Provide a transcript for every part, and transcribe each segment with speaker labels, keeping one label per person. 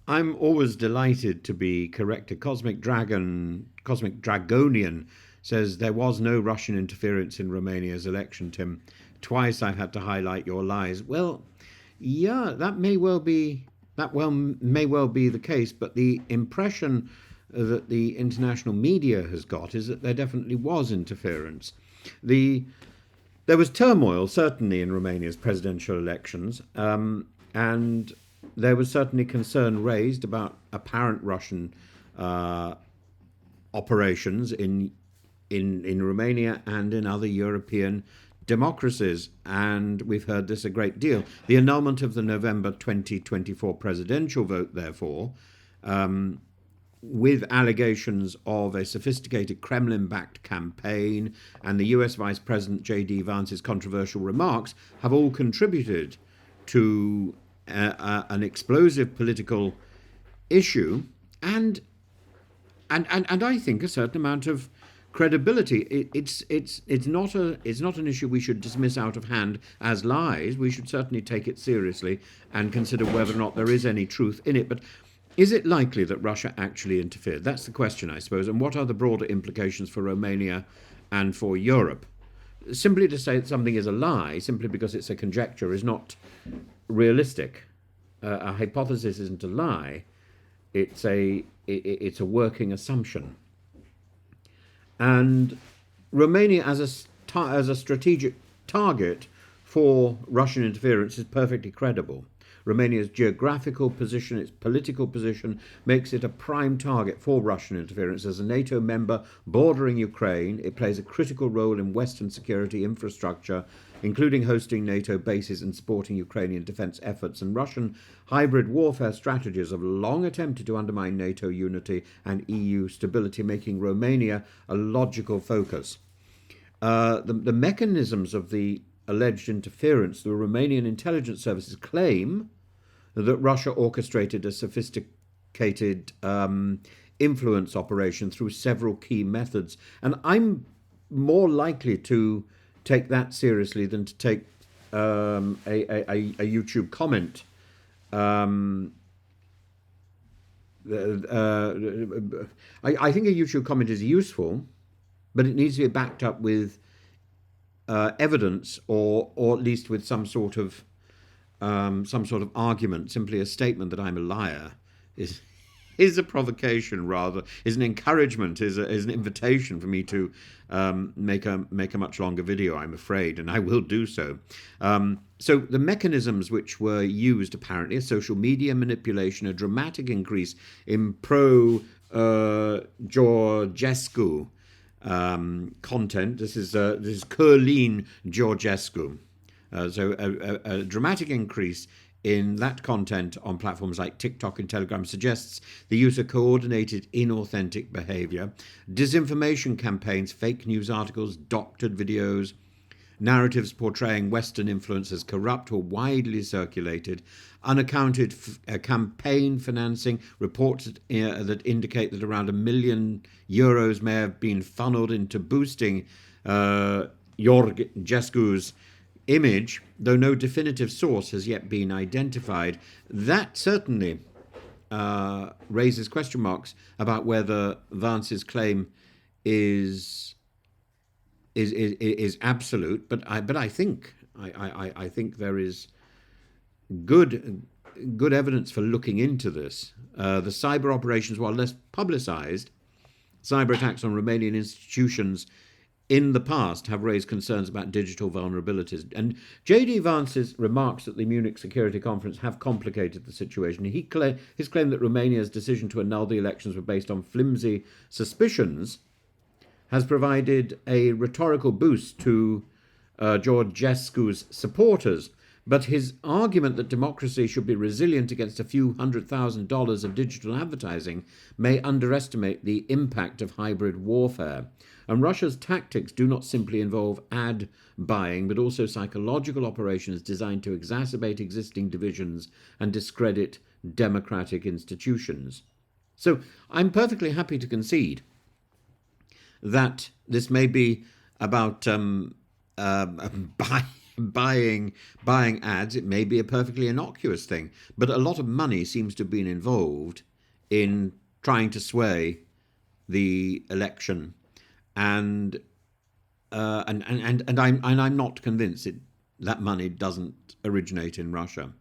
Speaker 1: I'm always delighted to be corrected. Cosmic Dragonian says there was no Russian interference in Romania's election, Tim. Twice I've had to highlight your lies. Well, yeah, that may well be the case, but the impression that the international media has got is that there definitely was interference. The There was turmoil, certainly, in Romania's presidential elections, and there was certainly concern raised about apparent Russian uh, operations in Romania and in other European democracies. And we've heard this a great deal. The annulment of the November 2024 presidential vote, therefore, with allegations of a sophisticated Kremlin backed campaign and the US Vice President J.D. Vance's controversial remarks, have all contributed to an explosive political issue and, and I think a certain amount of credibility. It's not an issue we should dismiss out of hand as lies. We should certainly take it seriously and consider whether or not there is any truth in it. But is it likely that Russia actually interfered? That's the question, I suppose. And what are the broader implications for Romania and for Europe? Simply to say that something is a lie, simply because it's a conjecture, is not realistic. A hypothesis isn't a lie. It's a working assumption. And Romania, as a strategic target for Russian interference, is perfectly credible. Romania's geographical position, its political position, makes it a prime target for Russian interference. As a NATO member bordering Ukraine, it plays a critical role in Western security infrastructure, including hosting NATO bases and supporting Ukrainian defense efforts. And Russian hybrid warfare strategies have long attempted to undermine NATO unity and EU stability, making Romania a logical focus. The mechanisms of the alleged interference, the Romanian intelligence services claim that Russia orchestrated a sophisticated influence operation through several key methods. And I'm more likely to take that seriously than to take a YouTube comment. I think a YouTube comment is useful, but it needs to be backed up with evidence, or at least with some sort of argument. Simply a statement that I'm a liar is a provocation, rather is an encouragement, is an invitation for me to make a much longer video, I'm afraid, and I will do so. So the mechanisms which were used, apparently, are social media manipulation, a dramatic increase in Georgescu content. This is Călin Georgescu. So a dramatic increase in that content on platforms like TikTok and Telegram suggests the use of coordinated inauthentic behavior, disinformation campaigns, fake news articles, doctored videos, narratives portraying Western influence as corrupt or widely circulated, unaccounted campaign financing, reports that indicate that around €1 million may have been funneled into boosting Georgescu's image, though no definitive source has yet been identified. That certainly raises question marks about whether Vance's claim is absolute. But I think there is good evidence for looking into this. The cyber operations, while less publicised, cyber attacks on Romanian institutions in the past have raised concerns about digital vulnerabilities. And J.D. Vance's remarks at the Munich Security Conference have complicated the situation. His claim that Romania's decision to annul the elections were based on flimsy suspicions has provided a rhetorical boost to Georgescu's supporters. But his argument that democracy should be resilient against a few $100,000 of digital advertising may underestimate the impact of hybrid warfare. And Russia's tactics do not simply involve ad buying, but also psychological operations designed to exacerbate existing divisions and discredit democratic institutions. So I'm perfectly happy to concede that this may be about buying ads, it may be a perfectly innocuous thing, but a lot of money seems to have been involved in trying to sway the election, and I'm not convinced that money doesn't originate in Russia,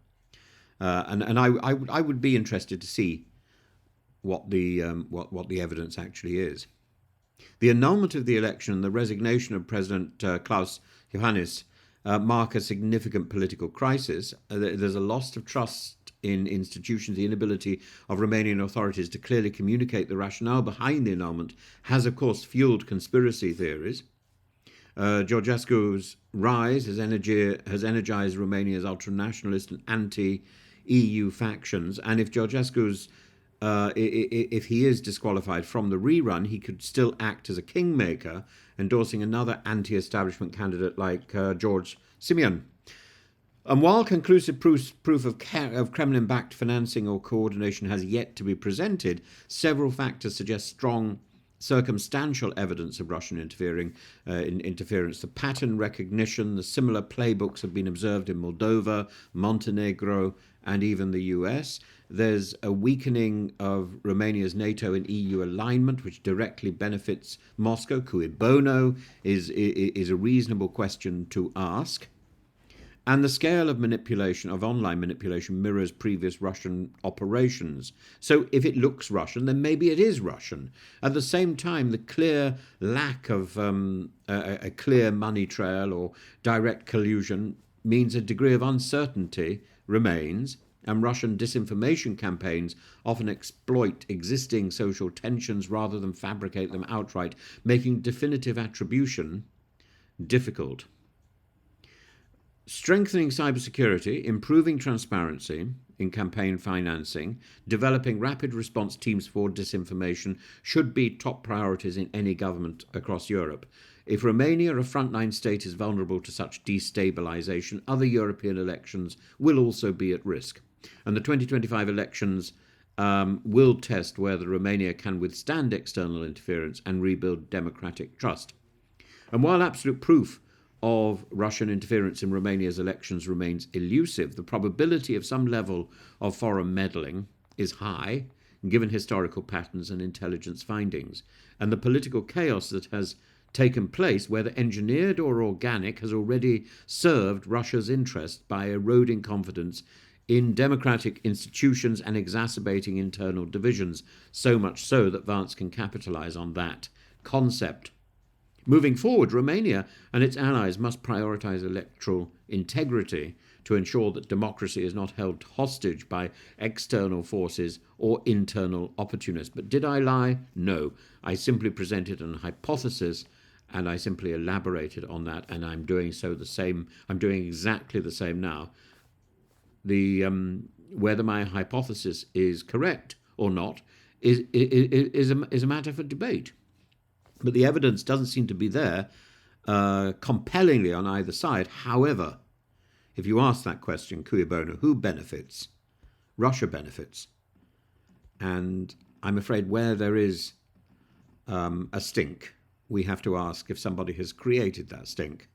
Speaker 1: I would be interested to see what the evidence actually is. The annulment of the election and the resignation of President Klaus Johannes mark a significant political crisis. There's a loss of trust in institutions. The inability of Romanian authorities to clearly communicate the rationale behind the annulment has, of course, fueled conspiracy theories. Georgescu's rise has energized Romania's ultranationalist and anti-EU factions, and if Georgescu's if he is disqualified from the rerun, he could still act as a kingmaker, endorsing another anti-establishment candidate like George Simeon. And while conclusive proof of Kremlin-backed financing or coordination has yet to be presented, several factors suggest strong circumstantial evidence of Russian interference. The pattern recognition, the similar playbooks have been observed in Moldova, Montenegro, and even the US. There's a weakening of Romania's NATO and EU alignment, which directly benefits Moscow. Cui bono is a reasonable question to ask. And the scale of manipulation, of online manipulation, mirrors previous Russian operations. So if it looks Russian, then maybe it is Russian. At the same time, the clear lack of a clear money trail or direct collusion means a degree of uncertainty remains, and Russian disinformation campaigns often exploit existing social tensions rather than fabricate them outright, making definitive attribution difficult. Strengthening cybersecurity, improving transparency in campaign financing, developing rapid response teams for disinformation should be top priorities in any government across Europe. If Romania, a frontline state, is vulnerable to such destabilization, other European elections will also be at risk. And the 2025 elections will test whether Romania can withstand external interference and rebuild democratic trust. And while absolute proof of Russian interference in Romania's elections remains elusive, the probability of some level of foreign meddling is high, given historical patterns and intelligence findings. And the political chaos that has taken place, whether engineered or organic, has already served Russia's interest by eroding confidence in democratic institutions and exacerbating internal divisions, so much so that Vance can capitalize on that concept. Moving forward, Romania and its allies must prioritize electoral integrity to ensure that democracy is not held hostage by external forces or internal opportunists. But did I lie? No. I simply presented an hypothesis and I simply elaborated on that, and I'm doing exactly the same now. Whether my hypothesis is correct or not is a matter for debate. But the evidence doesn't seem to be there compellingly on either side. However, if you ask that question, cui bono, who benefits? Russia benefits. And I'm afraid where there is a stink, we have to ask if somebody has created that stink.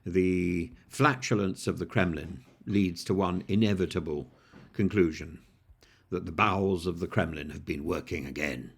Speaker 1: The flatulence of the Kremlin leads to one inevitable conclusion, that the bowels of the Kremlin have been working again.